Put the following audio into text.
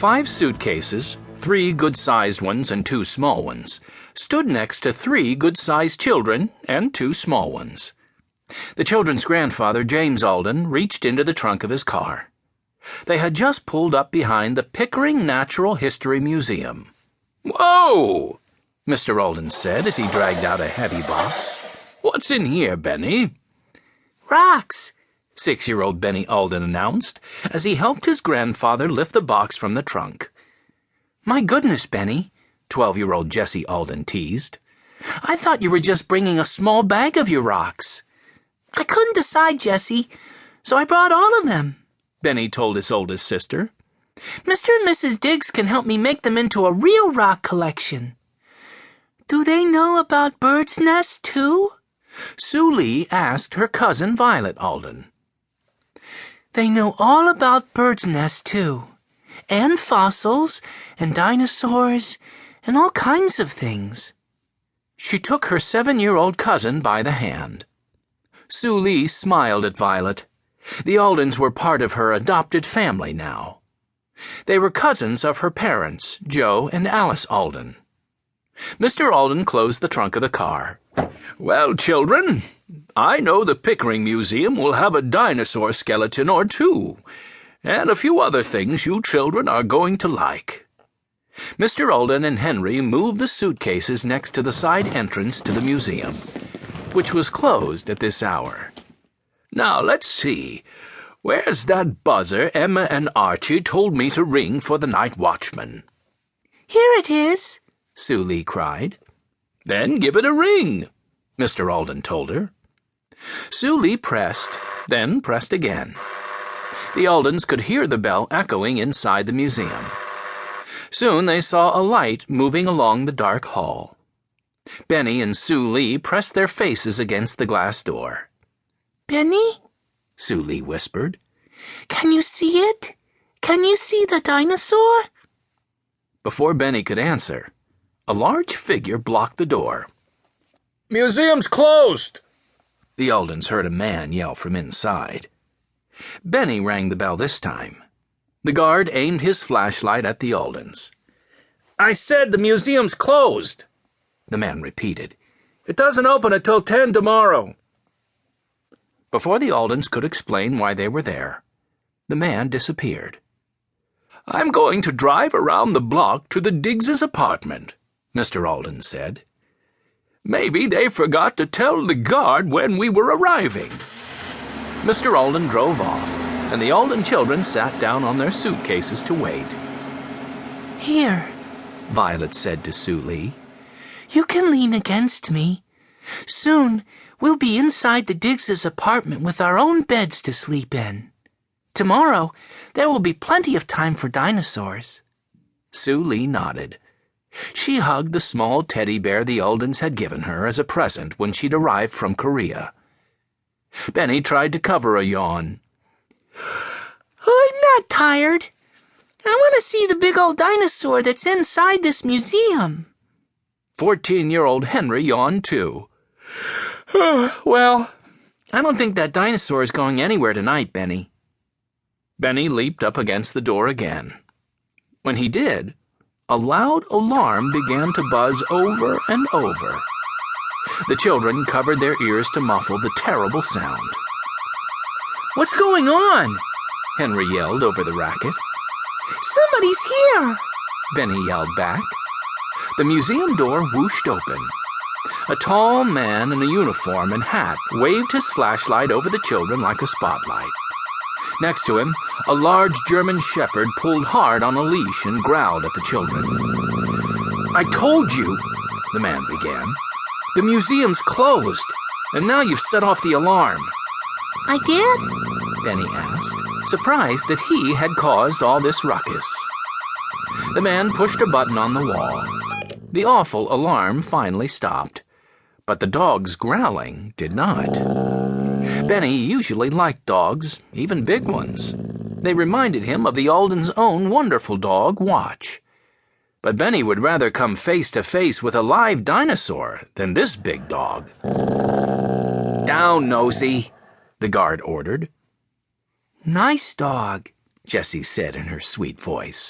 5 suitcases, 3 good-sized ones and 2 small ones, stood next to 3 good-sized children and 2 small ones. The children's grandfather, James Alden, reached into the trunk of his car. They had just pulled up behind the Pickering Natural History Museum. "Whoa!" Mr. Alden said as he dragged out a heavy box. "What's in here, Benny?" "Rocks," 6-year-old Benny Alden announced as he helped his grandfather lift the box from the trunk. "My goodness, Benny," 12-year-old Jessie Alden teased. "I thought you were just bringing a small bag of your rocks." "I couldn't decide, Jessie, so I brought all of them," Benny told his oldest sister. "Mr. and Mrs. Diggs can help me make them into a real rock collection." "Do they know about birds' nests, too?" Sue Lee asked her cousin Violet Alden. "They know all about birds' nests, too, and fossils, and dinosaurs, and all kinds of things." She took her 7-year-old cousin by the hand. Sue Lee smiled at Violet. The Aldens were part of her adopted family now. They were cousins of her parents, Joe and Alice Alden. Mr. Alden closed the trunk of the car. "Well, children, I know the Pickering Museum will have a dinosaur skeleton or 2, and a few other things you children are going to like." Mr. Alden and Henry moved the suitcases next to the side entrance to the museum, which was closed at this hour. "Now, let's see. Where's that buzzer Emma and Archie told me to ring for the night watchman?" "Here it is," Sue Lee cried. "Then give it a ring," Mr. Alden told her. Sue Lee pressed, then pressed again. The Aldens could hear the bell echoing inside the museum. Soon they saw a light moving along the dark hall. Benny and Sue Lee pressed their faces against the glass door. "Benny," Sue Lee whispered. "can you see it? Can you see the dinosaur?" Before Benny could answer, a large figure blocked the door. "Museum's closed!" The Aldens heard a man yell from inside. Benny rang the bell this time. The guard aimed his flashlight at the Aldens. "I said the museum's closed," the man repeated. "It doesn't open until 10 tomorrow." Before the Aldens could explain why they were there, the man disappeared. "I'm going to drive around the block to the Diggs' apartment," Mr. Alden said. "Maybe they forgot to tell the guard when we were arriving." Mr. Alden drove off, and the Alden children sat down on their suitcases to wait. "Here," Violet said to Sue Lee. "You can lean against me. Soon we'll be inside the Diggs' apartment with our own beds to sleep in. Tomorrow there will be plenty of time for dinosaurs." Sue Lee nodded. She hugged the small teddy bear the Aldens had given her as a present when she'd arrived from Korea. Benny tried to cover a yawn. "I'm not tired. I want to see the big old dinosaur that's inside this museum." 14-year-old Henry yawned too. "Well, I don't think that dinosaur is going anywhere tonight, Benny." Benny leaped up against the door again. When he did, a loud alarm began to buzz over and over. The children covered their ears to muffle the terrible sound. "What's going on?" Henry yelled over the racket. "Somebody's here," Benny yelled back. The museum door whooshed open. A tall man in a uniform and hat waved his flashlight over the children like a spotlight. Next to him, a large German shepherd pulled hard on a leash and growled at the children. "I told you," the man began. "The museum's closed, and now you've set off the alarm." "I did?" Benny asked, surprised that he had caused all this ruckus. The man pushed a button on the wall. The awful alarm finally stopped, but the dog's growling did not. Benny usually liked dogs, even big ones. They reminded him of the Aldens' own wonderful dog, Watch. But Benny would rather come face to face with a live dinosaur than this big dog. "Down, Nosy," the guard ordered. "Nice dog," Jessie said in her sweet voice.